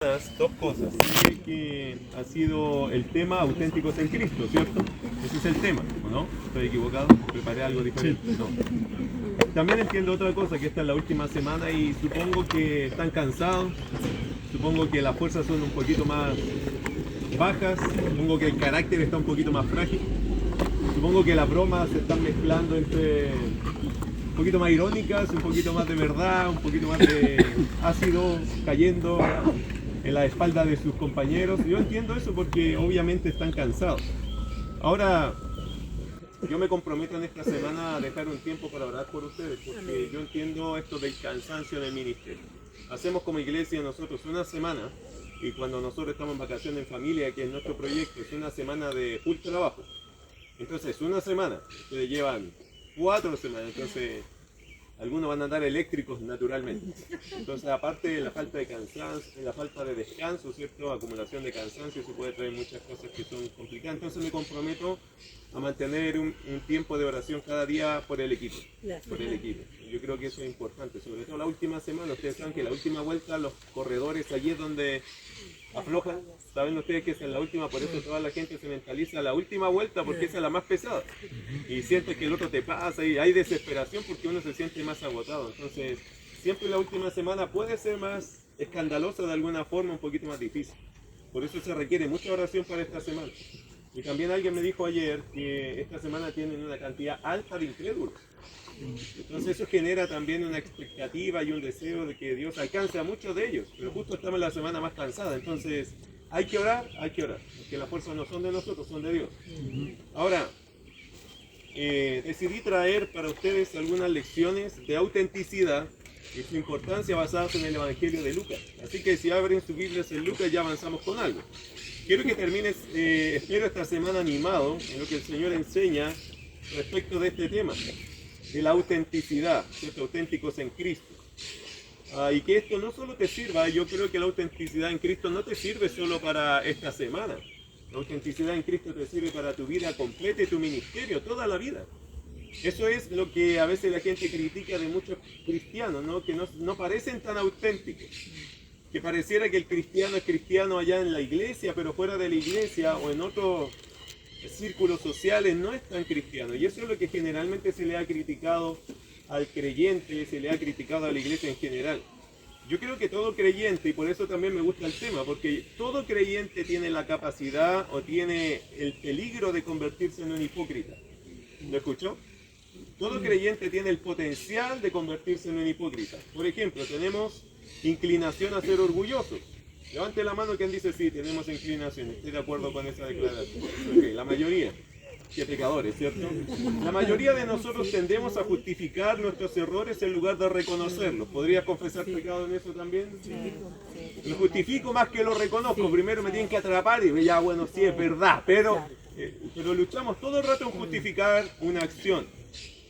Dos cosas. Que ha sido el tema auténticos en Cristo, ¿cierto? Ese es el tema, ¿o no? ¿Estoy equivocado? ¿Preparé algo diferente? Sí. No. También entiendo otra cosa, que esta es la última semana y supongo que están cansados, supongo que las fuerzas son un poquito más bajas, supongo que el carácter está un poquito más frágil, supongo que las bromas se están mezclando entre un poquito más irónicas, un poquito más de verdad, un poquito más de ácido cayendo en la espalda de sus compañeros. Yo entiendo eso porque obviamente están cansados. Ahora, yo me comprometo en esta semana a dejar un tiempo para orar por ustedes, porque yo entiendo esto del cansancio en el ministerio. Hacemos como iglesia nosotros una semana, y cuando nosotros estamos en vacaciones en familia, que es nuestro proyecto, es una semana de full trabajo. Entonces, una semana, ustedes llevan 4 semanas, entonces algunos van a andar eléctricos naturalmente. Entonces, aparte de la falta de cansancio, la falta de descanso, ¿cierto? Acumulación de cansancio, se puede traer muchas cosas que son complicadas. Entonces me comprometo a mantener un tiempo de oración cada día por el equipo. Por el equipo. Yo creo que eso es importante, sobre todo la última semana. Ustedes saben que la última vuelta, los corredores, allí es donde aflojan. Saben ustedes que esa es la última, por eso toda la gente se mentaliza la última vuelta porque esa es la más pesada. Y sientes que el otro te pasa y hay desesperación porque uno se siente más agotado. Entonces, siempre la última semana puede ser más escandalosa de alguna forma, un poquito más difícil. Por eso se requiere mucha oración para esta semana. Y también alguien me dijo ayer que esta semana tienen una cantidad alta de incrédulos. Entonces eso genera también una expectativa y un deseo de que Dios alcance a muchos de ellos. Pero justo estamos en la semana más cansada. Entonces hay que orar, porque las fuerzas no son de nosotros, son de Dios. Ahora, decidí traer para ustedes algunas lecciones de autenticidad y su importancia basadas en el Evangelio de Lucas. Así que si abren sus Biblias en Lucas ya avanzamos con algo. Quiero que termines, espero esta semana animado en lo que el Señor enseña respecto de este tema, de la autenticidad, ¿cierto? Auténticos en Cristo. Y que esto no solo te sirva, yo creo que la autenticidad en Cristo no te sirve solo para esta semana. La autenticidad en Cristo te sirve para tu vida completa y tu ministerio, toda la vida. Eso es lo que a veces la gente critica de muchos cristianos, ¿no? Que no parecen tan auténticos. Que pareciera que el cristiano es cristiano allá en la iglesia, pero fuera de la iglesia o en otros círculos sociales no es tan cristiano. Y eso es lo que generalmente se le ha criticado al creyente, se le ha criticado a la iglesia en general. Yo creo que todo creyente, y por eso también me gusta el tema, porque todo creyente tiene la capacidad o tiene el peligro de convertirse en un hipócrita. ¿Lo escuchó? Todo creyente tiene el potencial de convertirse en un hipócrita. Por ejemplo, tenemos inclinación a ser orgullosos. Levante la mano quien dice sí, tenemos inclinación. Estoy de acuerdo con esa declaración. Okay, la mayoría. Que pecadores, ¿cierto? La mayoría de nosotros tendemos a justificar nuestros errores en lugar de reconocerlos. ¿Podrías confesar pecado en eso también? Lo justifico más que lo reconozco. Primero me tienen que atrapar y ya, bueno, sí es verdad, pero luchamos todo el rato en justificar una acción.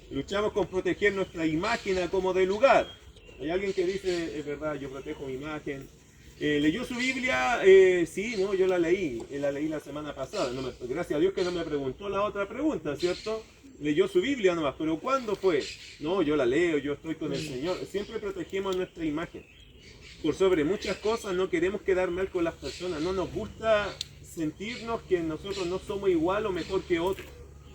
Luchamos con proteger nuestra imagen como de lugar. Hay alguien que dice, es verdad, yo protejo mi imagen. ¿Leyó su Biblia? Sí, no, yo la leí la semana pasada. Gracias a Dios que no me preguntó la otra pregunta, ¿cierto? Leyó su Biblia nomás, pero ¿cuándo fue? No, yo la leo, yo estoy con el Señor. Siempre protegemos nuestra imagen. Por sobre muchas cosas no queremos quedar mal con las personas, no nos gusta sentirnos que nosotros no somos igual o mejor que otros.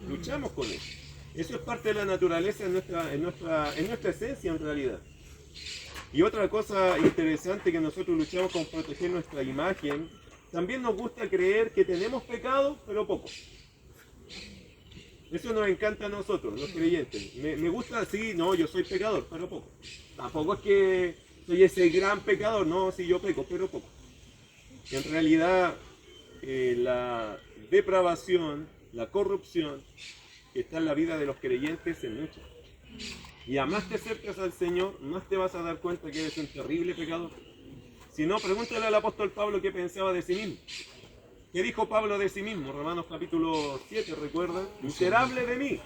Luchamos con eso. Eso es parte de la naturaleza en nuestra esencia en realidad. Y otra cosa interesante que nosotros luchamos con proteger nuestra imagen, también nos gusta creer que tenemos pecado, pero poco. Eso nos encanta a nosotros, los creyentes. Me gusta, sí, no, yo soy pecador, pero poco. Tampoco es que soy ese gran pecador, no, sí, yo peco, pero poco. En realidad, la depravación, la corrupción que está en la vida de los creyentes es mucha. Y a más te acercas al Señor, más te vas a dar cuenta que eres un terrible pecador. Si no, pregúntale al apóstol Pablo qué pensaba de sí mismo. ¿Qué dijo Pablo de sí mismo? Romanos capítulo 7, ¿recuerdan? Miserable de mí.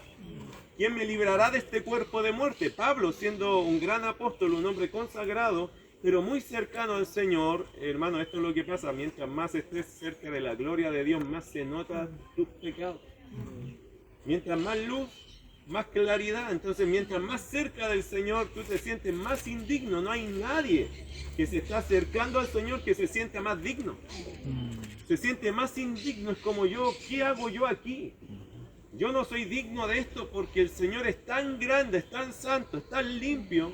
¿Quién me librará de este cuerpo de muerte? Pablo, siendo un gran apóstol, un hombre consagrado, pero muy cercano al Señor, hermano, esto es lo que pasa. Mientras más estés cerca de la gloria de Dios, más se nota tus pecados. Mientras más luz, más claridad. Entonces, mientras más cerca del Señor, tú te sientes más indigno. No hay nadie que se está acercando al Señor que se sienta más digno. Se siente más indigno, es como yo, ¿qué hago yo aquí? Yo no soy digno de esto porque el Señor es tan grande, es tan santo, es tan limpio,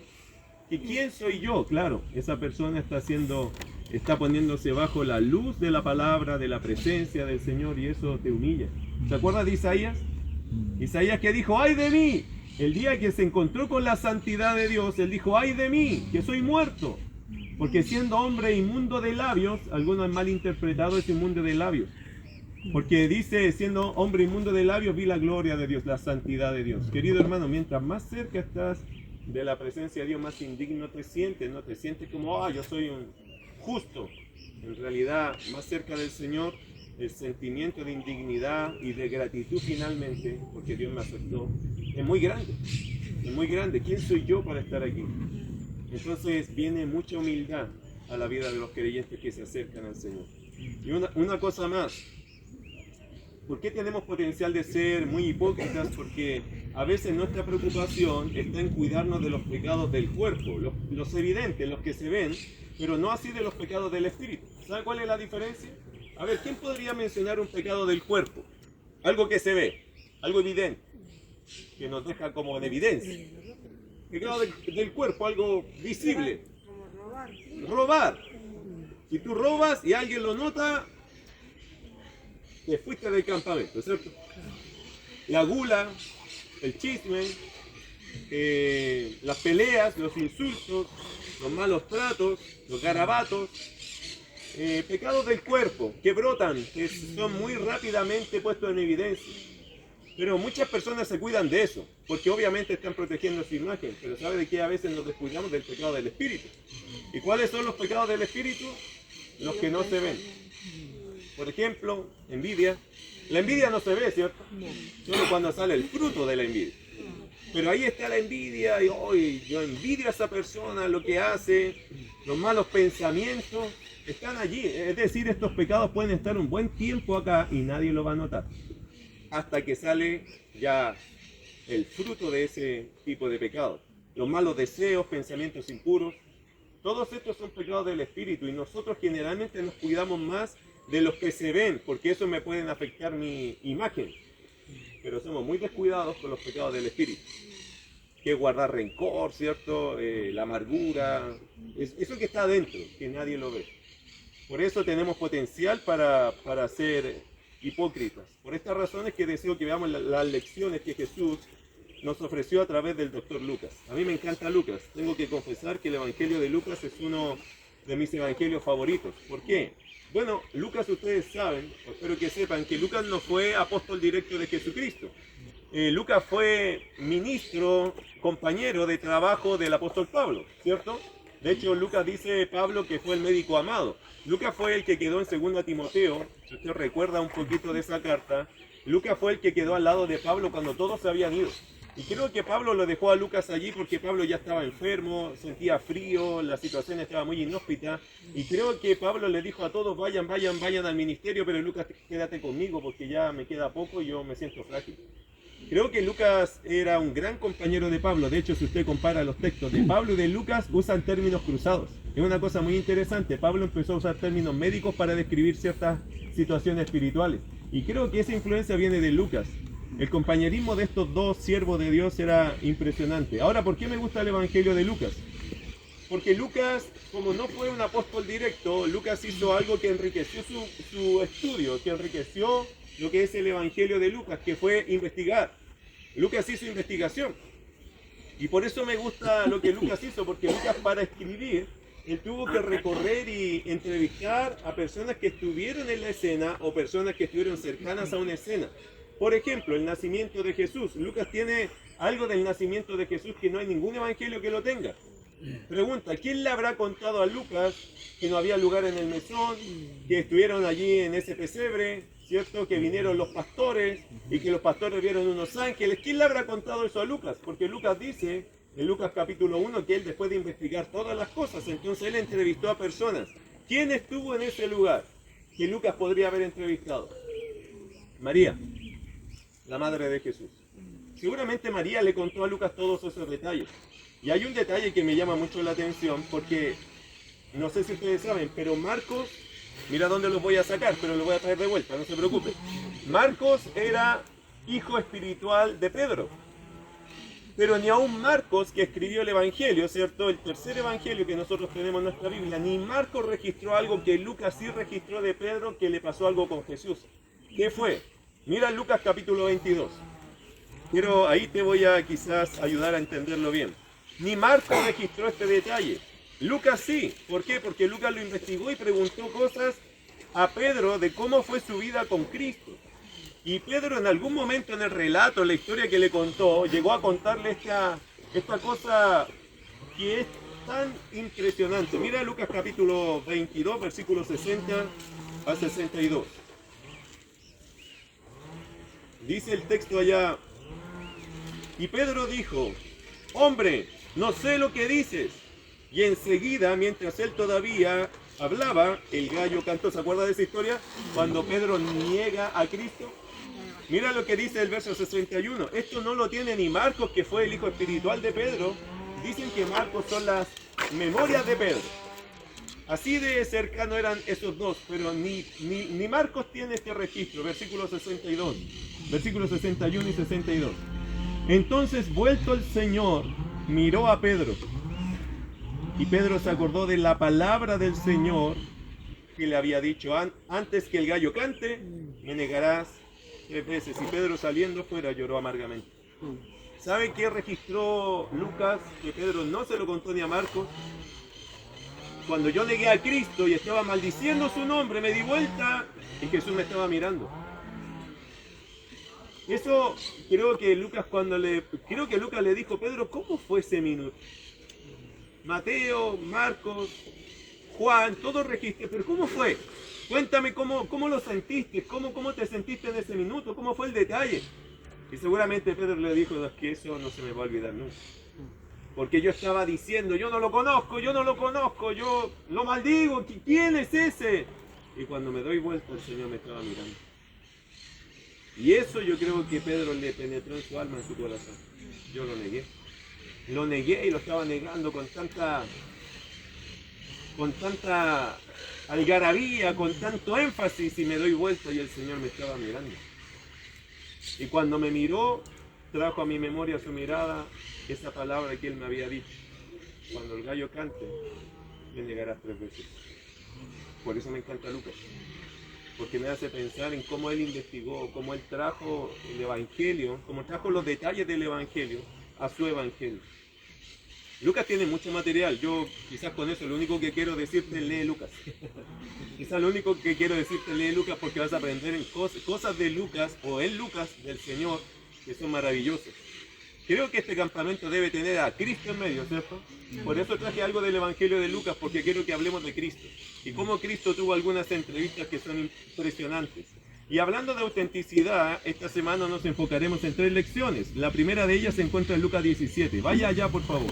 que ¿quién soy yo? Claro, esa persona está poniéndose bajo la luz de la palabra, de la presencia del Señor, y eso te humilla. ¿Se acuerdas de Isaías? Isaías que dijo, ¡ay de mí! El día que se encontró con la santidad de Dios, él dijo, ¡ay de mí! Que soy muerto. Porque siendo hombre inmundo de labios, algunos han malinterpretado ese inmundo de labios. Porque dice, siendo hombre inmundo de labios, vi la gloria de Dios, la santidad de Dios. Querido hermano, mientras más cerca estás de la presencia de Dios, más indigno te sientes, no te sientes como, yo soy un justo. En realidad, más cerca del Señor, el sentimiento de indignidad y de gratitud finalmente, porque Dios me aceptó, es muy grande. Es muy grande. ¿Quién soy yo para estar aquí? Entonces viene mucha humildad a la vida de los creyentes que se acercan al Señor. Y una cosa más. ¿Por qué tenemos potencial de ser muy hipócritas? Porque a veces nuestra preocupación está en cuidarnos de los pecados del cuerpo, los evidentes, los que se ven, pero no así de los pecados del espíritu. ¿Sabe cuál es la diferencia? A ver, ¿quién podría mencionar un pecado del cuerpo? Algo que se ve, algo evidente, que nos deja como en evidencia. Pecado del cuerpo, algo visible. Robar. Si tú robas y alguien lo nota, te fuiste del campamento, ¿cierto? La gula, el chisme, las peleas, los insultos, los malos tratos, los garabatos, pecados del cuerpo que brotan, que son muy rápidamente puestos en evidencia. Pero muchas personas se cuidan de eso, porque obviamente están protegiendo su imagen, pero ¿sabe de qué a veces nos descuidamos? Del pecado del espíritu. ¿Y cuáles son los pecados del espíritu? Los que no se ven. Por ejemplo, envidia. La envidia no se ve, ¿cierto? Solo cuando sale el fruto de la envidia. Pero ahí está la envidia y hoy yo envidio a esa persona, lo que hace, los malos pensamientos están allí. Es decir, estos pecados pueden estar un buen tiempo acá y nadie lo va a notar. Hasta que sale ya el fruto de ese tipo de pecado. Los malos deseos, pensamientos impuros, todos estos son pecados del espíritu y nosotros generalmente nos cuidamos más de los que se ven, porque eso me pueden afectar mi imagen. Pero somos muy descuidados con los pecados del espíritu. Que es guardar rencor, ¿cierto? La amargura, eso que está adentro, que nadie lo ve. Por eso tenemos potencial para ser hipócritas. Por estas razones que deseo que veamos las lecciones que Jesús nos ofreció a través del Dr. Lucas. A mí me encanta Lucas. Tengo que confesar que el Evangelio de Lucas es uno de mis evangelios favoritos. ¿Por qué? Bueno, Lucas, ustedes saben, espero que sepan, que Lucas no fue apóstol directo de Jesucristo. Lucas fue ministro, compañero de trabajo del apóstol Pablo, ¿cierto? De hecho, Lucas dice Pablo que fue el médico amado. Lucas fue el que quedó en 2 Timoteo, si usted recuerda un poquito de esa carta, Lucas fue el que quedó al lado de Pablo cuando todos se habían ido. Y creo que Pablo lo dejó a Lucas allí porque Pablo ya estaba enfermo, sentía frío, la situación estaba muy inhóspita. Y creo que Pablo le dijo a todos, vayan al ministerio, pero Lucas, quédate conmigo porque ya me queda poco y yo me siento frágil. Creo que Lucas era un gran compañero de Pablo. De hecho, si usted compara los textos de Pablo y de Lucas, usan términos cruzados. Es una cosa muy interesante. Pablo empezó a usar términos médicos para describir ciertas situaciones espirituales. Y creo que esa influencia viene de Lucas. El compañerismo de estos dos siervos de Dios era impresionante. Ahora, ¿por qué me gusta el Evangelio de Lucas? Porque Lucas, como no fue un apóstol directo, Lucas hizo algo que enriqueció su estudio, que enriqueció lo que es el Evangelio de Lucas, que fue investigar. Lucas hizo investigación. Y por eso me gusta lo que Lucas hizo, porque Lucas, para escribir, él tuvo que recorrer y entrevistar a personas que estuvieron en la escena o personas que estuvieron cercanas a una escena. Por ejemplo, el nacimiento de Jesús. Lucas tiene algo del nacimiento de Jesús que no hay ningún evangelio que lo tenga. Pregunta, ¿quién le habrá contado a Lucas que no había lugar en el mesón, que estuvieron allí en ese pesebre, ¿cierto? Que vinieron los pastores y que los pastores vieron unos ángeles? ¿Quién le habrá contado eso a Lucas? Porque Lucas dice, en Lucas capítulo 1, que él después de investigar todas las cosas, entonces él entrevistó a personas. ¿Quién estuvo en ese lugar que Lucas podría haber entrevistado? María, la madre de Jesús. seguramente María le contó a Lucas todos esos detalles. Y hay un detalle que me llama mucho la atención porque, no sé si ustedes saben, pero Marcos, mira dónde los voy a sacar, pero los voy a traer de vuelta, no se preocupen. Marcos era hijo espiritual de Pedro. Pero ni aún Marcos, que escribió el Evangelio, ¿cierto? El tercer Evangelio que nosotros tenemos en nuestra Biblia, ni Marcos registró algo que Lucas sí registró de Pedro, que le pasó algo con Jesús. ¿Qué fue? Mira Lucas capítulo 22. Pero ahí te voy a quizás ayudar a entenderlo bien. Ni Marcos registró este detalle. Lucas sí. ¿Por qué? Porque Lucas lo investigó y preguntó cosas a Pedro de cómo fue su vida con Cristo. Y Pedro en algún momento en el relato, en la historia que le contó, llegó a contarle esta cosa que es tan impresionante. Mira Lucas capítulo 22, versículos 60 a 62. Dice el texto allá, y Pedro dijo, hombre, no sé lo que dices. Y enseguida, mientras él todavía hablaba, el gallo cantó. ¿Se acuerda de esa historia? Cuando Pedro niega a Cristo. Mira lo que dice el verso 61. Esto no lo tiene ni Marcos, que fue el hijo espiritual de Pedro. Dicen que Marcos son las memorias de Pedro. Así de cercano eran esos dos, pero ni Marcos tiene este registro. Versículo 62, versículos 61 y 62. Entonces, vuelto el Señor, miró a Pedro. Y Pedro se acordó de la palabra del Señor que le había dicho, antes que el gallo cante, me negarás 3 veces. Y Pedro saliendo fuera lloró amargamente. ¿Sabe qué registró Lucas? Que Pedro no se lo contó ni a Marcos. Cuando yo negué a Cristo y estaba maldiciendo su nombre, me di vuelta y Jesús me estaba mirando. Eso creo que Lucas le dijo, Pedro, ¿cómo fue ese minuto? Mateo, Marcos, Juan, todos registré, pero ¿cómo fue? Cuéntame cómo lo sentiste, cómo te sentiste en ese minuto, cómo fue el detalle. Y seguramente Pedro le dijo, es que eso no se me va a olvidar nunca. Porque yo estaba diciendo, yo no lo conozco, yo lo maldigo, ¿quién es ese? Y cuando me doy vuelta, el Señor me estaba mirando. Y eso yo creo que Pedro le penetró en su alma, en su corazón. Yo lo negué. Lo negué y lo estaba negando con tanta algarabía, con tanto énfasis, y me doy vuelta y el Señor me estaba mirando. Y cuando me miró, trajo a mi memoria su mirada esa palabra que él me había dicho. Cuando el gallo cante, me negarás 3 veces. Por eso me encanta Lucas. Porque me hace pensar en cómo él investigó, cómo él trajo el Evangelio, cómo trajo los detalles del Evangelio a su Evangelio. Lucas tiene mucho material. Yo quizás con eso lo único que quiero decirte es lee Lucas. Quizás lo único que quiero decirte es lee Lucas, porque vas a aprender en cosas de Lucas o en Lucas del Señor que son maravillosas. Creo que este campamento debe tener a Cristo en medio, ¿cierto? Por eso traje algo del Evangelio de Lucas, porque quiero que hablemos de Cristo. Y cómo Cristo tuvo algunas entrevistas que son impresionantes. Y hablando de autenticidad, esta semana nos enfocaremos en 3 lecciones. La primera de ellas se encuentra en Lucas 17. Vaya allá, por favor.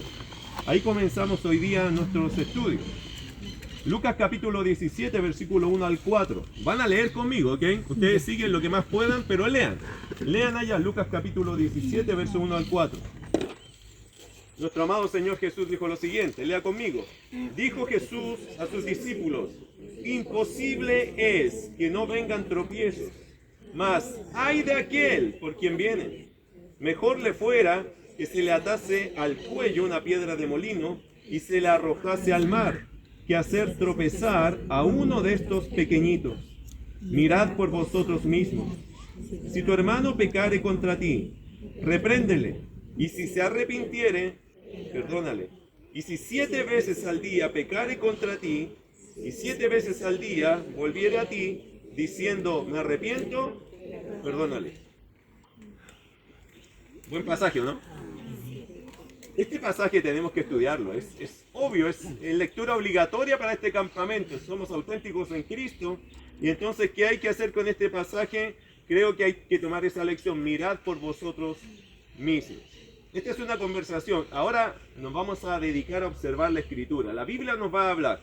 Ahí comenzamos hoy día nuestros estudios. Lucas capítulo 17, versículo 1 al 4. Van a leer conmigo, ¿ok? Ustedes siguen lo que más puedan, pero lean. Lean allá Lucas capítulo 17, verso 1 al 4. Nuestro amado Señor Jesús dijo lo siguiente, lea conmigo. Dijo Jesús a sus discípulos, imposible es que no vengan tropiezos, mas ay de aquel por quien vienen. Mejor le fuera que se le atase al cuello una piedra de molino y se la arrojase al mar, que hacer tropezar a uno de estos pequeñitos. Mirad por vosotros mismos. Si tu hermano pecare contra ti, repréndele, y si se arrepintiere, perdónale. Y si 7 veces al día pecare contra ti, y 7 veces al día volviere a ti, diciendo, me arrepiento, perdónale. Buen pasaje, ¿no? Este pasaje tenemos que estudiarlo, es obvio, es lectura obligatoria para este campamento. Somos auténticos en Cristo, y entonces, ¿qué hay que hacer con este pasaje? Creo que hay que tomar esa lección, mirad por vosotros mismos. Esta es una conversación. Ahora nos vamos a dedicar a observar la Escritura. La Biblia nos va a hablar.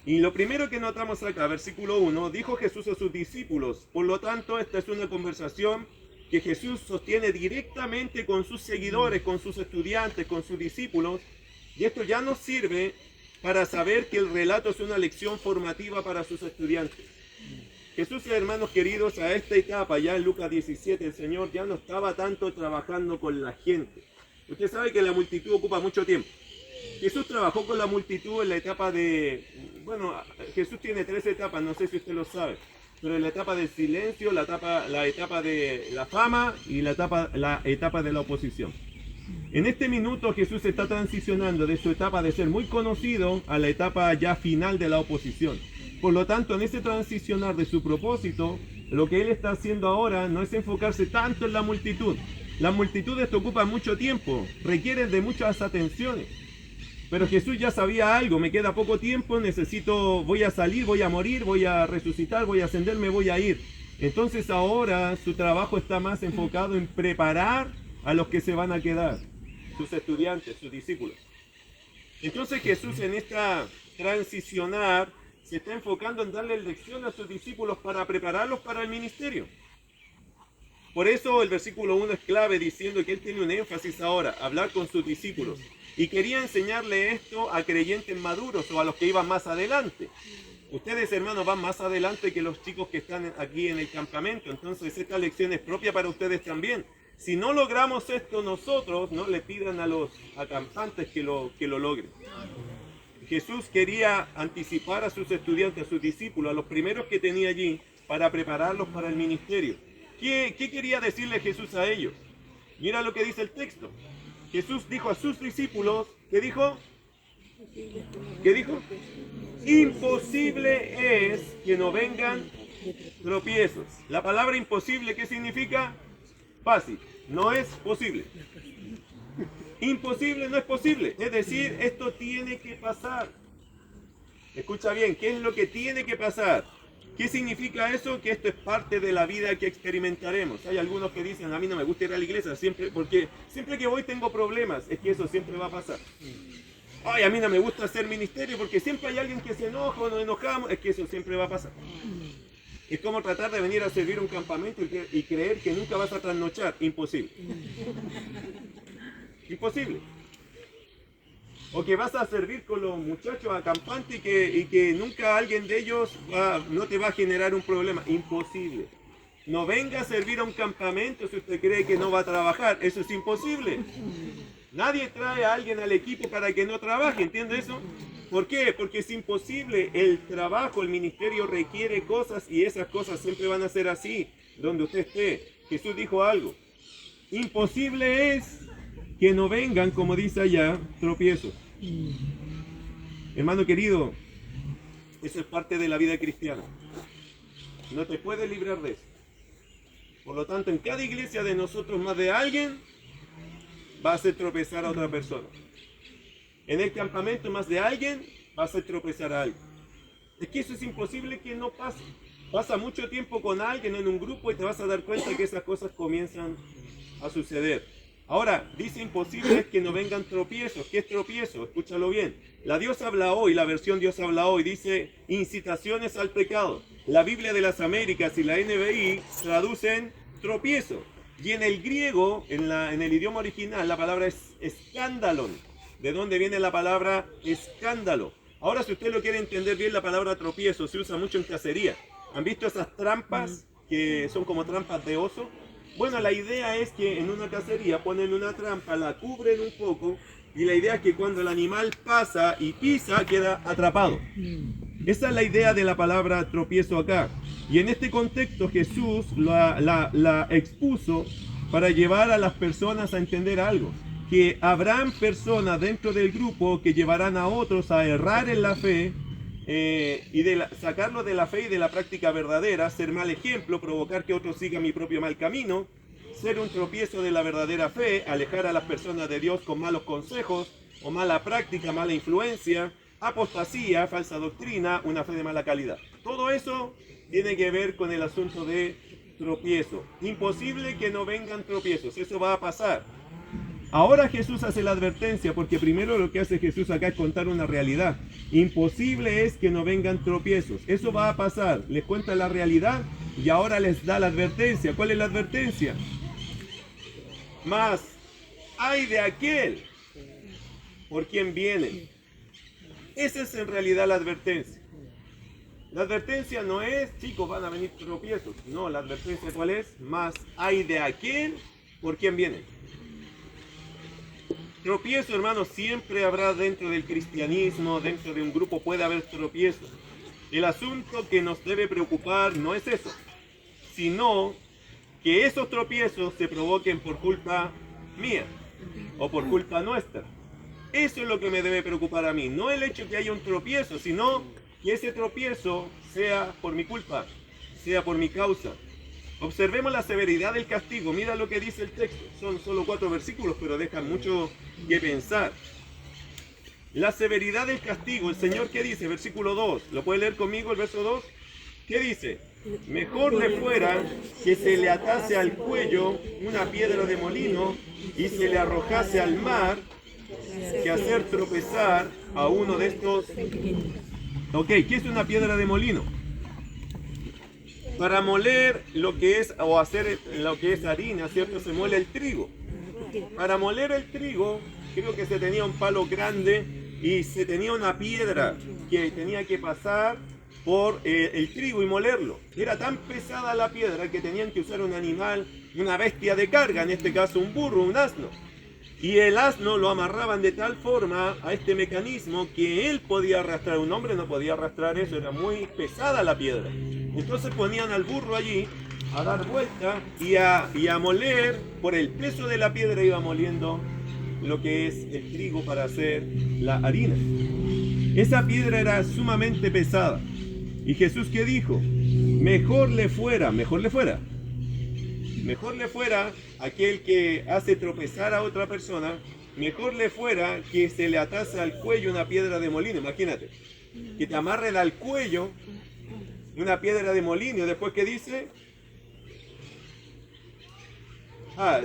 Y lo primero que notamos acá, versículo 1, dijo Jesús a sus discípulos. Por lo tanto, esta es una conversación que Jesús sostiene directamente con sus seguidores, con sus estudiantes, con sus discípulos, y esto ya nos sirve para saber que el relato es una lección formativa para sus estudiantes. Jesús, hermanos queridos, a esta etapa, ya en Lucas 17, el Señor ya no estaba tanto trabajando con la gente. Usted sabe que la multitud ocupa mucho tiempo. Jesús trabajó con la multitud en la etapa de... Bueno, Jesús tiene 3 etapas, no sé si usted lo sabe. Pero en la etapa del silencio, la etapa de la fama y la etapa de la oposición. En este minuto Jesús está transicionando de su etapa de ser muy conocido a la etapa ya final de la oposición. Por lo tanto, en ese transicionar de su propósito, lo que él está haciendo ahora no es enfocarse tanto en la multitud. Las multitudes te ocupan mucho tiempo, requieren de muchas atenciones. Pero Jesús ya sabía algo, me queda poco tiempo, voy a salir, voy a morir, voy a resucitar, voy a ascender, me voy a ir. Entonces ahora su trabajo está más enfocado en preparar a los que se van a quedar, sus estudiantes, sus discípulos. Entonces Jesús en esta transicionar se está enfocando en darle lección a sus discípulos para prepararlos para el ministerio. Por eso el versículo 1 es clave, diciendo que él tiene un énfasis ahora, hablar con sus discípulos. Y quería enseñarle esto a creyentes maduros o a los que iban más adelante. Ustedes, hermanos, van más adelante que los chicos que están aquí en el campamento. Entonces esta lección es propia para ustedes también. Si no logramos esto nosotros, no le pidan a los acampantes que lo logren. Jesús quería anticipar a sus estudiantes, a sus discípulos, a los primeros que tenía allí, para prepararlos para el ministerio. ¿Qué quería decirle Jesús a ellos? Mira lo que dice el texto. Jesús dijo a sus discípulos, ¿qué dijo? ¿Qué dijo? Imposible es que no vengan tropiezos. La palabra imposible, ¿qué significa? Fácil, no es posible. Imposible no es posible. Es decir, esto tiene que pasar. Escucha bien, ¿qué es lo que tiene que pasar? ¿Qué significa eso? Que esto es parte de la vida que experimentaremos. Hay algunos que dicen, a mí no me gusta ir a la iglesia porque siempre que voy tengo problemas. Es que eso siempre va a pasar. Ay, a mí no me gusta hacer ministerio porque siempre hay alguien que se enoja o nos enojamos. Es que eso siempre va a pasar. Es como tratar de venir a servir un campamento y creer que nunca vas a trasnochar. Imposible. Imposible. O que vas a servir con los muchachos acampantes y que nunca alguien de ellos no te va a generar un problema. Imposible. No venga a servir a un campamento si usted cree que no va a trabajar. Eso es imposible. Nadie trae a alguien al equipo para que no trabaje. ¿Entiende eso? ¿Por qué? Porque es imposible. El trabajo, el ministerio requiere cosas y esas cosas siempre van a ser así, donde usted esté. Jesús dijo algo. Imposible es que no vengan, como dice allá, tropiezos. Hermano querido, eso es parte de la vida cristiana. No te puedes librar de eso. Por lo tanto, en cada iglesia de nosotros, más de alguien va a hacer tropezar a otra persona. En el campamento, más de alguien va a hacer tropezar a alguien. Es que eso es imposible que no pase. Pasa mucho tiempo con alguien en un grupo y te vas a dar cuenta que esas cosas comienzan a suceder. Ahora, dice imposible es que no vengan tropiezos. ¿Qué es tropiezo? Escúchalo bien. La Dios habla hoy, la versión Dios habla hoy, dice incitaciones al pecado. La Biblia de las Américas y la NBI traducen tropiezo. Y en el griego, en el idioma original, la palabra es escándalon. ¿De dónde viene la palabra escándalo? Ahora, si usted lo quiere entender bien, la palabra tropiezo se usa mucho en cacería. ¿Han visto esas trampas que son como trampas de oso? Bueno, la idea es que en una cacería ponen una trampa, la cubren un poco y la idea es que cuando el animal pasa y pisa queda atrapado. Esa es la idea de la palabra tropiezo acá. Y en este contexto Jesús la expuso para llevar a las personas a entender algo. Que habrán personas dentro del grupo que llevarán a otros a errar en la fe y sacarlos de la fe y de la práctica verdadera, ser mal ejemplo, provocar que otros sigan mi propio mal camino, ser un tropiezo de la verdadera fe, alejar a las personas de Dios con malos consejos o mala práctica, mala influencia, apostasía, falsa doctrina, una fe de mala calidad. Todo eso tiene que ver con el asunto de tropiezo. Imposible que no vengan tropiezos, eso va a pasar. Ahora Jesús hace la advertencia, porque primero lo que hace Jesús acá es contar una realidad. Imposible es que no vengan tropiezos. Eso va a pasar. Les cuenta la realidad y ahora les da la advertencia. ¿Cuál es la advertencia? Mas hay de aquel por quien viene. Esa es en realidad la advertencia. La advertencia no es, chicos, van a venir tropiezos. No, la advertencia ¿cuál es? Más hay de aquel por quien viene. Tropiezo, hermanos, siempre habrá dentro del cristianismo, dentro de un grupo puede haber tropiezos. El asunto que nos debe preocupar no es eso, sino que esos tropiezos se provoquen por culpa mía o por culpa nuestra. Eso es lo que me debe preocupar a mí, no el hecho que haya un tropiezo, sino que ese tropiezo sea por mi culpa, sea por mi causa. Observemos la severidad del castigo. Mira lo que dice el texto. Son solo 4 versículos, pero dejan mucho que pensar. La severidad del castigo. El Señor, ¿qué dice? Versículo 2. ¿Lo puede leer conmigo el verso 2? ¿Qué dice? Mejor le fuera que se le atase al cuello una piedra de molino y se le arrojase al mar que hacer tropezar a uno de estos. Ok, ¿qué es una piedra de molino? Para moler lo que es, o hacer lo que es harina, ¿cierto? Se muele el trigo. Para moler el trigo, creo que se tenía un palo grande y se tenía una piedra que tenía que pasar por el trigo y molerlo. Era tan pesada la piedra que tenían que usar un animal, una bestia de carga, en este caso un burro, un asno. Y el asno lo amarraban de tal forma a este mecanismo que él podía arrastrar. Un hombre no podía arrastrar eso, era muy pesada la piedra. Entonces ponían al burro allí a dar vuelta y a moler. Por el peso de la piedra iba moliendo lo que es el trigo para hacer la harina. Esa piedra era sumamente pesada. ¿Y Jesús qué dijo? Mejor le fuera aquel que hace tropezar a otra persona, mejor le fuera que se le atase al cuello una piedra de molino. Imagínate, que te amarren al cuello una piedra de molino. Después, ¿qué dice?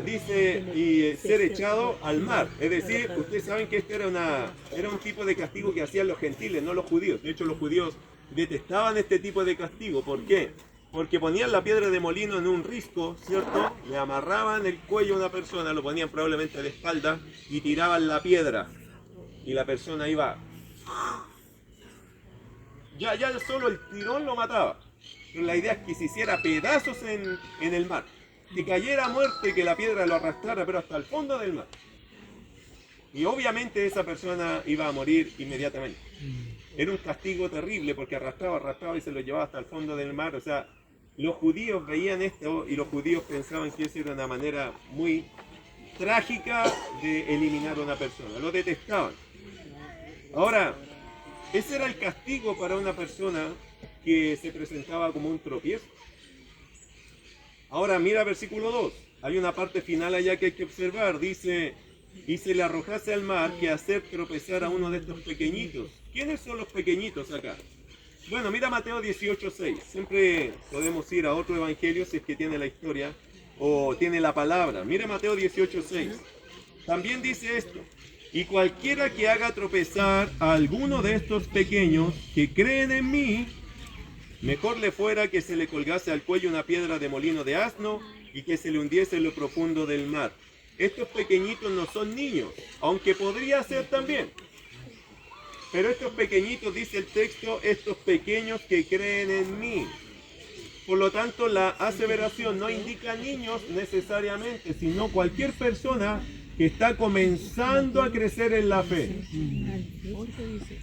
Dice, y ser echado al mar. Es decir, ustedes saben que este era un tipo de castigo que hacían los gentiles, no los judíos. De hecho, los judíos detestaban este tipo de castigo. ¿Por qué? Porque ponían la piedra de molino en un risco, ¿cierto? Le amarraban el cuello a una persona, lo ponían probablemente de espalda y tiraban la piedra. Y la persona iba... Ya solo el tirón lo mataba. Pero la idea es que se hiciera pedazos en el mar. Que cayera muerto y que la piedra lo arrastrara, pero hasta el fondo del mar. Y obviamente esa persona iba a morir inmediatamente. Era un castigo terrible porque arrastraba y se lo llevaba hasta el fondo del mar. O sea, los judíos veían esto y los judíos pensaban que esa era una manera muy trágica de eliminar a una persona. Lo detestaban. Ahora, ese era el castigo para una persona que se presentaba como un tropiezo. Ahora mira versículo 2. Hay una parte final allá que hay que observar. Dice, y se le arrojase al mar que hacer tropezar a uno de estos pequeñitos. ¿Quiénes son los pequeñitos acá? Bueno, mira Mateo 18:6. Siempre podemos ir a otro evangelio si es que tiene la historia o tiene la palabra. Mira Mateo 18:6. También dice esto. Y cualquiera que haga tropezar a alguno de estos pequeños que creen en mí, mejor le fuera que se le colgase al cuello una piedra de molino de asno y que se le hundiese en lo profundo del mar. Estos pequeñitos no son niños, aunque podría ser también. Pero estos pequeñitos, dice el texto, estos pequeños que creen en mí. Por lo tanto, la aseveración no indica niños necesariamente, sino cualquier persona que está comenzando a crecer en la fe.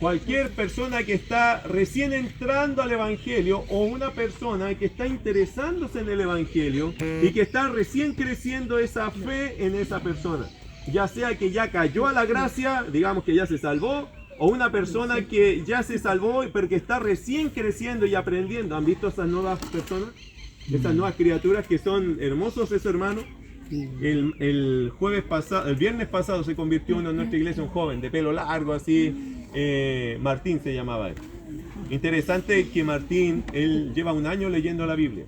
Cualquier persona que está recién entrando al Evangelio o una persona que está interesándose en el Evangelio y que está recién creciendo esa fe en esa persona. Ya sea que ya cayó a la gracia, digamos que ya se salvó, o una persona que ya se salvó pero que está recién creciendo y aprendiendo. ¿Han visto esas nuevas personas? Esas nuevas criaturas que son hermosos, esos hermanos. El viernes pasado se convirtió uno en nuestra iglesia, un joven de pelo largo así, Martín se llamaba él. Interesante que Martín, él lleva un año leyendo la Biblia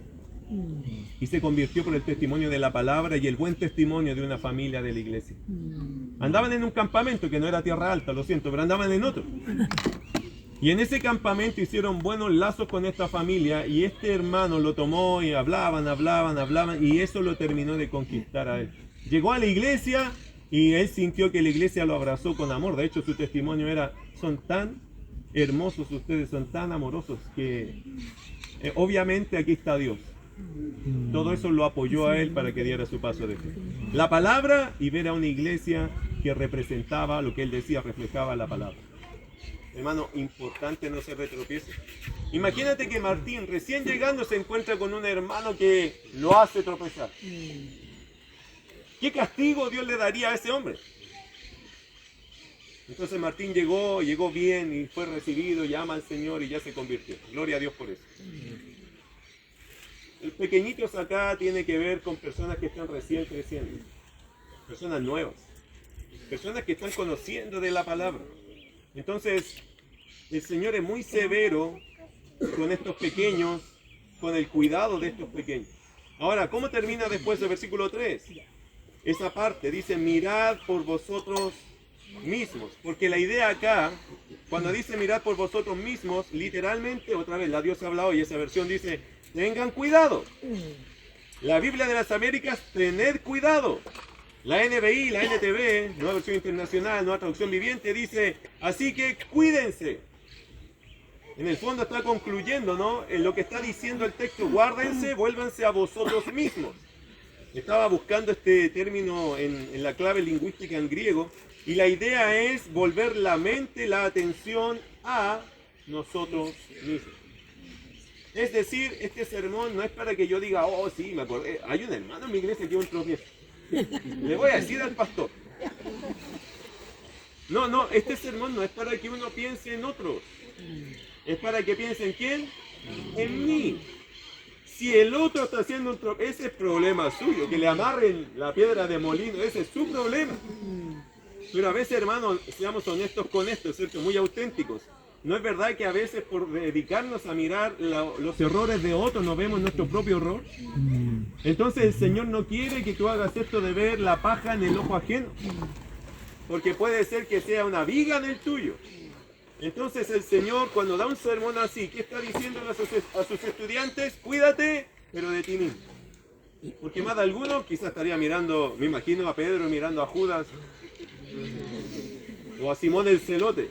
y se convirtió por el testimonio de la palabra y el buen testimonio de una familia de la iglesia. Andaban en un campamento que no era Tierra Alta, lo siento, pero andaban en otro. Y en ese campamento hicieron buenos lazos con esta familia y este hermano lo tomó y hablaban y eso lo terminó de conquistar a él. Llegó a la iglesia y él sintió que la iglesia lo abrazó con amor. De hecho, su testimonio era, son tan hermosos ustedes, son tan amorosos que obviamente aquí está Dios. Todo eso lo apoyó a él para que diera su paso de fe. La palabra y ver a una iglesia que representaba lo que él decía, reflejaba la palabra. Hermano, importante no se retropiece. Imagínate que Martín, recién llegando, se encuentra con un hermano que lo hace tropezar. ¿Qué castigo Dios le daría a ese hombre? Entonces Martín llegó bien y fue recibido, llama al Señor y ya se convirtió. Gloria a Dios por eso. El pequeñitos acá tiene que ver con personas que están recién creciendo. Personas nuevas. Personas que están conociendo de la palabra. Entonces, el Señor es muy severo con estos pequeños, con el cuidado de estos pequeños. Ahora, ¿cómo termina después el versículo 3? Esa parte dice, mirad por vosotros mismos. Porque la idea acá, cuando dice mirad por vosotros mismos, literalmente, otra vez, la Dios ha hablado y esa versión dice, tengan cuidado. La Biblia de las Américas, tened cuidado. La NBI, la NTV, Nueva Versión Internacional, Nueva Traducción Viviente, dice, así que cuídense. En el fondo está concluyendo, ¿no? En lo que está diciendo el texto, guárdense, vuélvanse a vosotros mismos. Estaba buscando este término en la clave lingüística en griego, y la idea es volver la mente, la atención a nosotros mismos. Es decir, este sermón no es para que yo diga, oh sí, me acordé, hay un hermano en mi iglesia que es un tropiezo. Le voy a decir al pastor. No, este sermón no es para que uno piense en otros. Es para que piense en quién, en mí. Si el otro está haciendo un tropiezo, ese es problema suyo. Que le amarren la piedra de molino, ese es su problema. Pero a veces, hermanos, seamos honestos con esto, ¿cierto? Muy auténticos. ¿No es verdad que a veces por dedicarnos a mirar los errores de otros no vemos nuestro propio error? Entonces el Señor no quiere que tú hagas esto de ver la paja en el ojo ajeno. Porque puede ser que sea una viga en el tuyo. Entonces el Señor, cuando da un sermón así, ¿qué está diciendo a sus estudiantes? Cuídate, pero de ti mismo. Porque más de alguno quizás estaría mirando, me imagino a Pedro mirando a Judas o a Simón el Celote.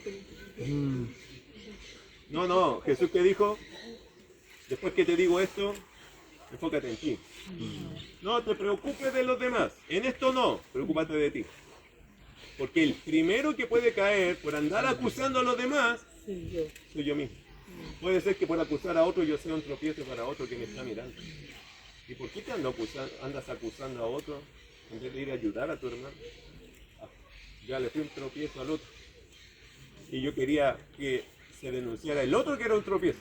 No, Jesús ¿qué dijo? Después que te digo esto, enfócate en ti. No te preocupes de los demás. En esto no, preocúpate de ti. Porque el primero que puede caer por andar acusando a los demás, soy yo mismo. Puede ser que por acusar a otro yo sea un tropiezo para otro que me está mirando. ¿Y por qué te andas acusando a otro en vez de ir a ayudar a tu hermano? Ya le fui un tropiezo al otro. Y yo quería que se denunciara el otro que era un tropiezo.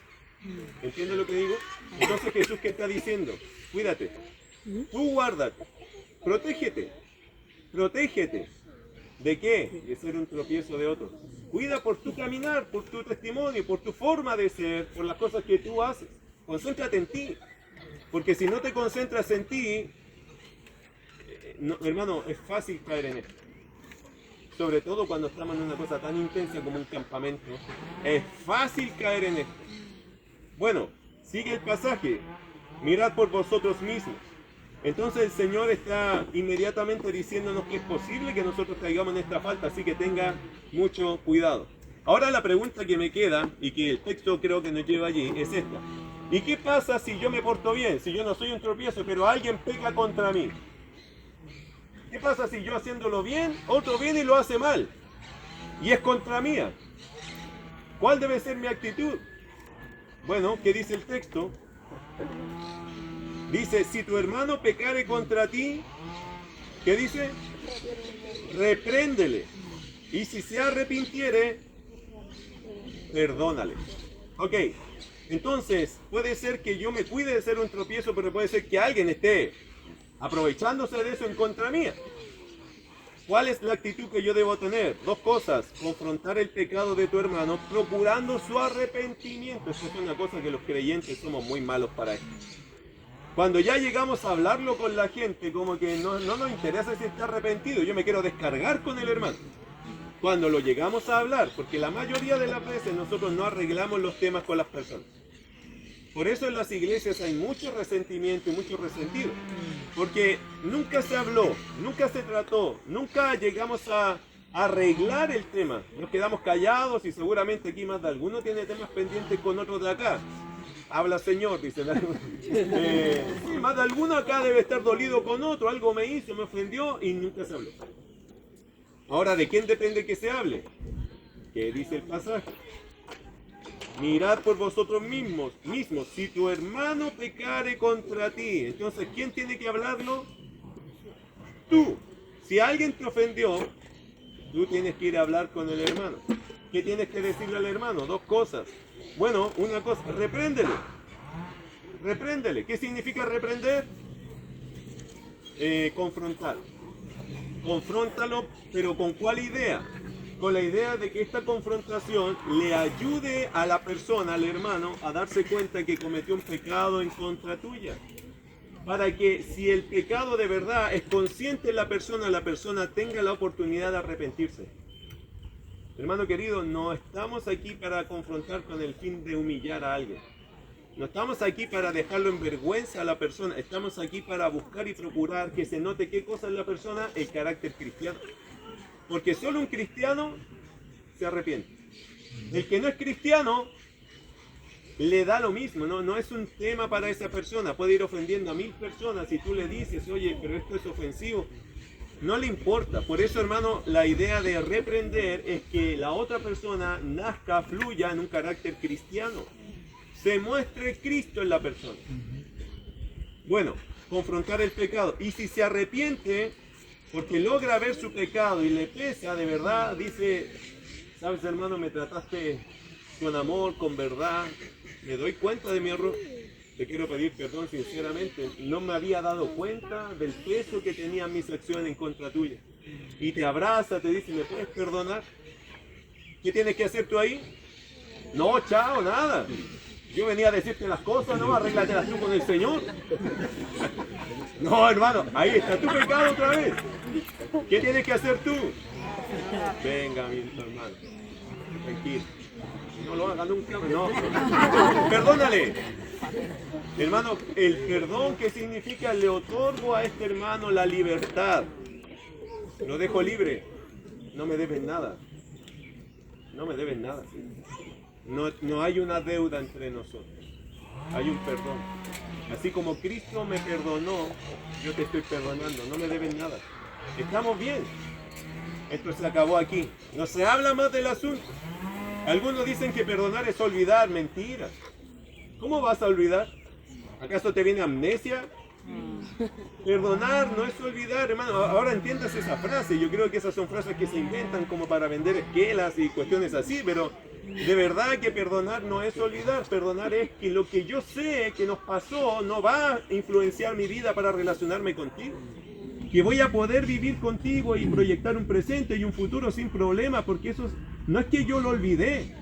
¿Entiendes lo que digo? Entonces Jesús, ¿qué está diciendo? Cuídate. Tú guárdate. Protégete. Protégete. ¿De qué? De ser un tropiezo de otros. Cuida por tu caminar, por tu testimonio, por tu forma de ser, por las cosas que tú haces. Concéntrate en ti. Porque si no te concentras en ti, hermano, es fácil caer en esto. Sobre todo cuando estamos en una cosa tan intensa como un campamento, es fácil caer en esto. Bueno, sigue el pasaje. Mirad por vosotros mismos. Entonces el Señor está inmediatamente diciéndonos que es posible que nosotros caigamos en esta falta, así que tenga mucho cuidado. Ahora la pregunta que me queda, y que el texto creo que nos lleva allí, es esta. ¿Y qué pasa si yo me porto bien? Si yo no soy un tropiezo, pero alguien peca contra mí. ¿Qué pasa si yo haciéndolo bien, otro viene y lo hace mal? Y es contra mía. ¿Cuál debe ser mi actitud? Bueno, ¿qué dice el texto? Dice, si tu hermano pecare contra ti, ¿qué dice? Repréndele. Y si se arrepintiere, perdónale. Ok, entonces puede ser que yo me cuide de ser un tropiezo, pero puede ser que alguien esté aprovechándose de eso en contra mía. ¿Cuál es la actitud que yo debo tener? Dos cosas. Confrontar el pecado de tu hermano procurando su arrepentimiento. Eso es una cosa que los creyentes somos muy malos para esto. Cuando ya llegamos a hablarlo con la gente, como que no nos interesa si está arrepentido. Yo me quiero descargar con el hermano. Cuando lo llegamos a hablar, porque la mayoría de las veces nosotros no arreglamos los temas con las personas. Por eso en las iglesias hay mucho resentimiento y mucho resentido. Porque nunca se habló, nunca se trató, nunca llegamos a arreglar el tema. Nos quedamos callados y seguramente aquí más de alguno tiene temas pendientes con otros de acá. Habla Señor, dice. Más de alguno acá debe estar dolido con otro, algo me hizo, me ofendió y nunca se habló. Ahora, ¿de quién depende que se hable? ¿Qué dice el pasaje? Mirad por vosotros mismos, si tu hermano pecare contra ti. Entonces, ¿quién tiene que hablarlo? Tú. Si alguien te ofendió, tú tienes que ir a hablar con el hermano. ¿Qué tienes que decirle al hermano? Dos cosas. Bueno, una cosa, repréndele. Repréndele. ¿Qué significa reprender? Confrontar. Confróntalo, pero ¿con cuál idea? Con la idea de que esta confrontación le ayude a la persona, al hermano, a darse cuenta que cometió un pecado en contra tuya. Para que si el pecado de verdad es consciente en la persona tenga la oportunidad de arrepentirse. Hermano querido, no estamos aquí para confrontar con el fin de humillar a alguien. No estamos aquí para dejarlo en vergüenza a la persona. Estamos aquí para buscar y procurar que se note qué cosa es la persona, el carácter cristiano. Porque solo un cristiano se arrepiente. El que no es cristiano le da lo mismo, no es un tema para esa persona. Puede ir ofendiendo a 1000 personas y tú le dices, oye, pero esto es ofensivo. No le importa. Por eso, hermano, la idea de reprender es que la otra persona nazca, fluya en un carácter cristiano. Se muestre Cristo en la persona. Bueno, confrontar el pecado. Y si se arrepiente, porque logra ver su pecado y le pesa de verdad, dice, sabes hermano, me trataste con amor, con verdad, me doy cuenta de mi error, te quiero pedir perdón sinceramente, no me había dado cuenta del peso que tenían mis acciones en contra tuya. Y te abraza, te dice, ¿me puedes perdonar? ¿Qué tienes que hacer tú ahí? No, chao, nada. Yo venía a decirte las cosas, no, arréglatelas tú con el Señor. No, hermano, ahí está tu pecado otra vez. ¿Qué tienes que hacer tú? Venga, mi hermano, tranquilo. No lo haga nunca, no. Perdónale. Hermano, el perdón, ¿qué significa? Le otorgo a este hermano la libertad. Lo dejo libre. No me deben nada. No me deben nada. No hay una deuda entre nosotros. Hay un perdón. Así como Cristo me perdonó, yo te estoy perdonando. No me deben nada. Estamos bien. Esto se acabó aquí. No se habla más del asunto. Algunos dicen que perdonar es olvidar. Mentira. ¿Cómo vas a olvidar? ¿Acaso te viene amnesia? Perdonar no es olvidar, hermano. Ahora entiendas esa frase. Yo creo que esas son frases que se inventan como para vender esquelas y cuestiones así, pero de verdad que perdonar no es olvidar. Perdonar es que lo que yo sé que nos pasó no va a influenciar mi vida para relacionarme contigo. Que voy a poder vivir contigo y proyectar un presente y un futuro sin problema, porque eso no es que yo lo olvidé.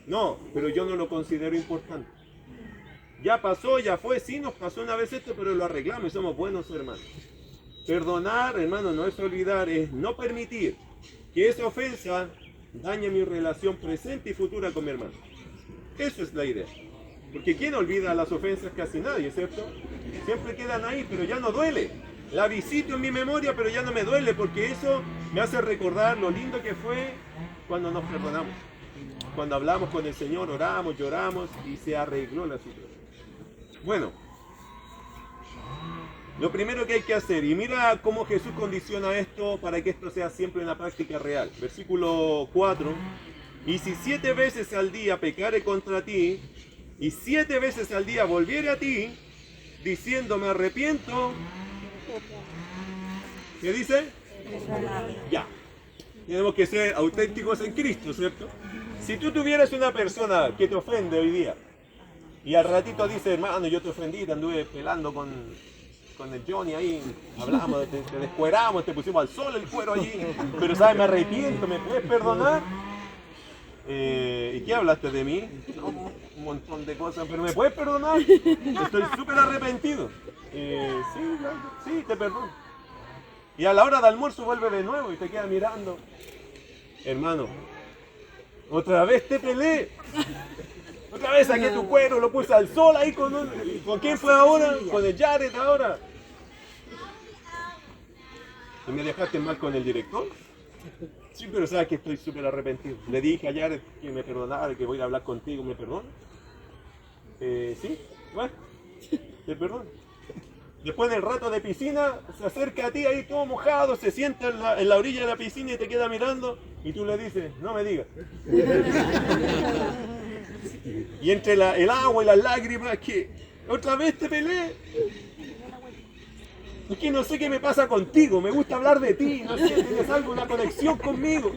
No, pero yo no lo considero importante. Ya pasó, ya fue, sí nos pasó una vez esto, pero lo arreglamos y somos buenos hermanos. Perdonar, hermano, no es olvidar, es no permitir que esa ofensa dañe mi relación presente y futura con mi hermano. Eso es la idea. Porque ¿quién olvida las ofensas? Casi nadie, ¿cierto? Siempre quedan ahí, pero ya no duele. La visito en mi memoria, pero ya no me duele, porque eso me hace recordar lo lindo que fue cuando nos perdonamos. Cuando hablamos con el Señor, oramos, lloramos y se arregló la situación. Bueno, lo primero que hay que hacer, y mira cómo Jesús condiciona esto para que esto sea siempre una práctica real. Versículo 4, y si 7 veces al día pecare contra ti, y 7 veces al día volviere a ti, diciendo me arrepiento, ¿qué dice? Ya, tenemos que ser auténticos en Cristo, ¿cierto? Si tú tuvieras una persona que te ofende hoy día, y al ratito dice, hermano, yo te ofendí, te anduve pelando con el Johnny ahí, hablamos, te descueramos, te pusimos al sol el cuero allí, pero sabes, me arrepiento, ¿me puedes perdonar? ¿Y qué hablaste de mí? No, un montón de cosas, pero ¿me puedes perdonar? Estoy súper arrepentido. Sí, te perdono. Y a la hora de almuerzo vuelve de nuevo y te queda mirando. Hermano, otra vez te peleé. Otra vez saqué tu cuero, lo puse al sol ahí con un... ¿Con quién fue ahora? Con el Jared ahora. ¿Y me dejaste mal con el director? Sí, pero sabes que estoy súper arrepentido. Le dije a Jared que me perdonara, que voy a hablar contigo, ¿me perdona? Sí, bueno, te perdono. Después del rato de piscina, se acerca a ti ahí todo mojado, se sienta en la orilla de la piscina y te queda mirando y tú le dices, no me digas. Y entre el agua y las lágrimas, que otra vez te peleé. Es que no sé qué me pasa contigo, me gusta hablar de ti, no sé, tienes algo, una conexión conmigo.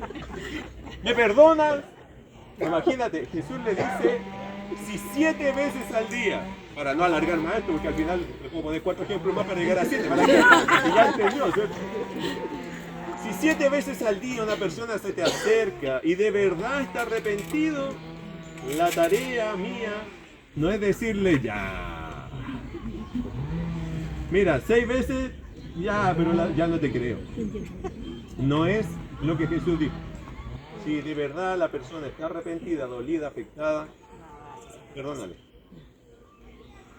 ¿Me perdonas? Imagínate, Jesús le dice, si 7 veces al día, para no alargar más esto, porque al final le puedo poner 4 ejemplos más para llegar a 7, para que ya entendió, ¿cierto? Si 7 veces al día una persona se te acerca y de verdad está arrepentido, la tarea mía no es decirle ya. Mira, 6 veces, ya, pero ya no te creo. No es lo que Jesús dijo. Si de verdad la persona está arrepentida, dolida, afectada, perdónale.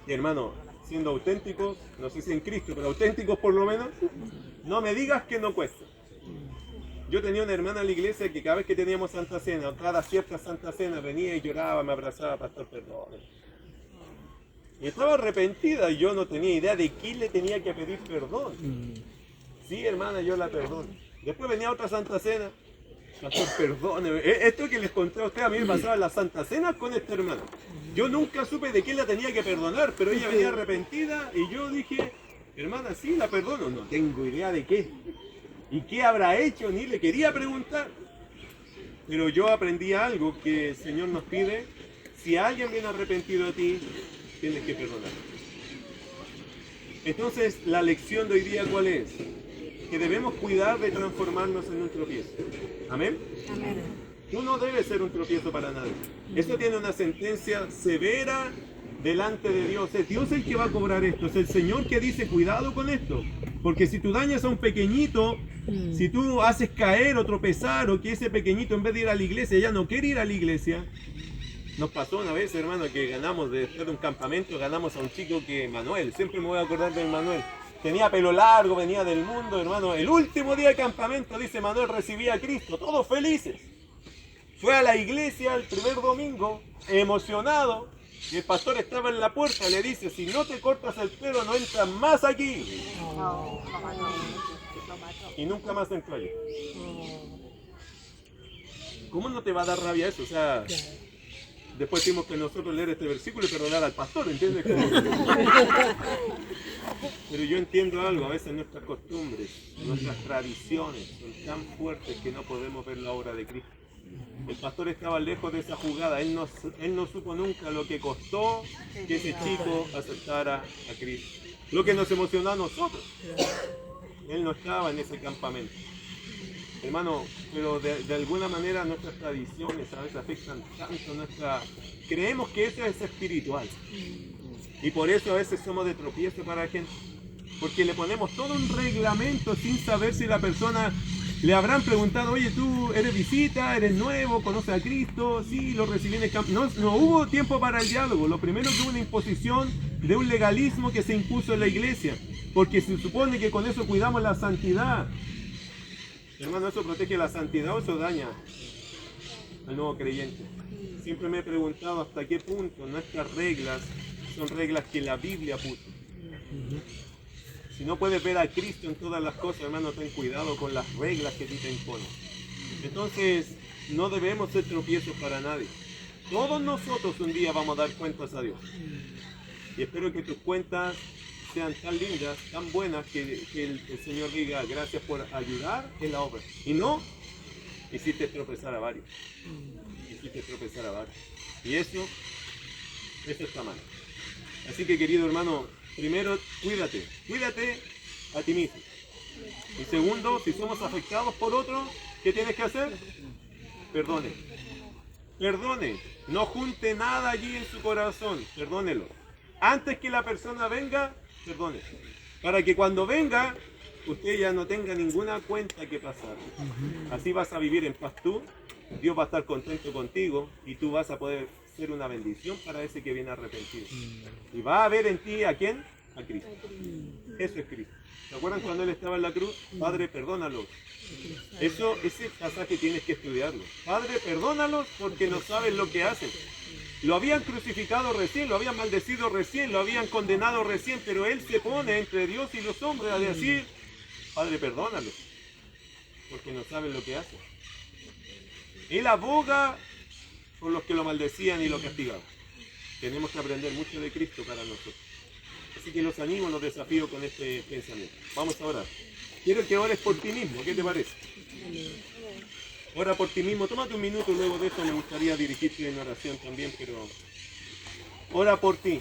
Y hermano, siendo auténticos, no sé si en Cristo, pero auténticos por lo menos, no me digas que no cuesta. Yo tenía una hermana en la iglesia que cada vez que teníamos Santa Cena, cada cierta Santa Cena, venía y lloraba, me abrazaba, pastor, perdón. Y estaba arrepentida y yo no tenía idea de quién le tenía que pedir perdón. Sí, hermana, yo la perdono. Después venía otra Santa Cena. Pastor, perdóneme. Esto que les conté a ustedes, a mí me pasaba en la Santa Cena con esta hermana. Yo nunca supe de quién la tenía que perdonar, pero ella venía arrepentida y yo dije, hermana, sí, la perdono. No tengo idea de qué. ¿Y qué habrá hecho? Ni le quería preguntar. Pero yo aprendí algo que el Señor nos pide. Si alguien viene arrepentido a ti, tienes que perdonar. Entonces, la lección de hoy día, ¿cuál es? Que debemos cuidar de transformarnos en un tropiezo. ¿Amén? Amén. Tú no debes ser un tropiezo para nadie. Esto tiene una sentencia severa delante de Dios. Es Dios el que va a cobrar esto. Es el Señor que dice, cuidado con esto. Porque si tú dañas a un pequeñito, si tú haces caer o tropezar, o que ese pequeñito en vez de ir a la iglesia, ya no quiere ir a la iglesia. Nos pasó una vez, hermano, que ganamos después de un campamento, ganamos a un chico que, Manuel, siempre me voy a acordar de Manuel. Tenía pelo largo, venía del mundo, hermano. El último día de campamento, dice Manuel, recibía a Cristo, todos felices. Fue a la iglesia el primer domingo, emocionado, y el pastor estaba en la puerta, le dice, si no te cortas el pelo, no entras más aquí. Y nunca más entró allí. ¿Cómo no te va a dar rabia eso? O sea, después tuvimos que nosotros leer este versículo y perdonar al pastor, ¿entiendes? Pero yo entiendo algo, a veces nuestras costumbres, nuestras tradiciones son tan fuertes que no podemos ver la obra de Cristo. El pastor estaba lejos de esa jugada, él no supo nunca lo que costó que ese chico aceptara a Cristo. Lo que nos emocionó a nosotros. Él no estaba en ese campamento. Hermano, pero de alguna manera nuestras tradiciones a veces afectan tanto nuestra... Creemos que eso es espiritual. Y por eso a veces somos de tropiezo para la gente. Porque le ponemos todo un reglamento sin saber si la persona... Le habrán preguntado, oye, tú eres visita, eres nuevo, conoces a Cristo, sí, lo recibí en el campo. No hubo tiempo para el diálogo. Lo primero que hubo una imposición de un legalismo que se impuso en la iglesia. Porque se supone que con eso cuidamos la santidad. Hermano, ¿eso protege la santidad o eso daña al nuevo creyente? Siempre me he preguntado hasta qué punto nuestras reglas son reglas que la Biblia puso. Si no puedes ver a Cristo en todas las cosas, hermano, ten cuidado con las reglas que tú te impones. Entonces, no debemos ser tropiezos para nadie. Todos nosotros un día vamos a dar cuentas a Dios. Y espero que tus cuentas sean tan lindas, tan buenas, que el Señor diga gracias por ayudar en la obra. Y no, hiciste tropezar a varios. Hiciste tropezar a varios. Y eso está mal. Así que, querido hermano, primero, cuídate a ti mismo. Y segundo, si somos afectados por otro, ¿qué tienes que hacer? Perdone. Perdone. No junte nada allí en su corazón. Perdónelo. Antes que la persona venga, perdone. Para que cuando venga, usted ya no tenga ninguna cuenta que pasar. Así vas a vivir en paz tú. Dios va a estar contento contigo y tú vas a poder ser una bendición para ese que viene arrepentido. Y va a ver en ti ¿a quién? A Cristo. Eso es Cristo. ¿Se acuerdan cuando Él estaba en la cruz? Padre, perdónalos. Ese pasaje tienes que estudiarlo. Padre, perdónalos porque no saben lo que hacen. Lo habían crucificado recién, lo habían maldecido recién, lo habían condenado recién, pero Él se pone entre Dios y los hombres a decir, Padre, perdónalos, porque no saben lo que hacen. Él aboga por los que lo maldecían y lo castigaban. Tenemos que aprender mucho de Cristo para nosotros. Así que los animo, los desafío con este pensamiento. Vamos a orar. Quiero que ores por ti mismo, ¿qué te parece? Ora por ti mismo, tómate un minuto luego de esto, me gustaría dirigirte en oración también, pero ora por ti.